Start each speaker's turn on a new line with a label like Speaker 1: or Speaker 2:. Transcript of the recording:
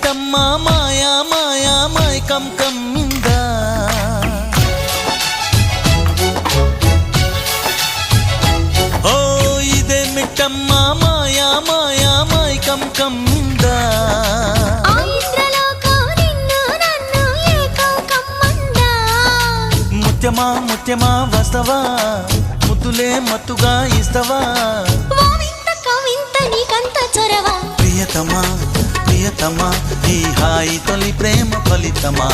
Speaker 1: మిటమ్మా మాయా మాయా మైకం కమ్మిందా ఓ ఇదే మిటమ్మా మాయా మాయా మైకం కమ్మిందా ముత్యమా ముత్యమా వస్తవా ముద్దులే మత్తుగా ఇస్తవా ప్రియతమా ప్రియతమా ఈ హాయి తొలి ప్రేమ ఫలితమా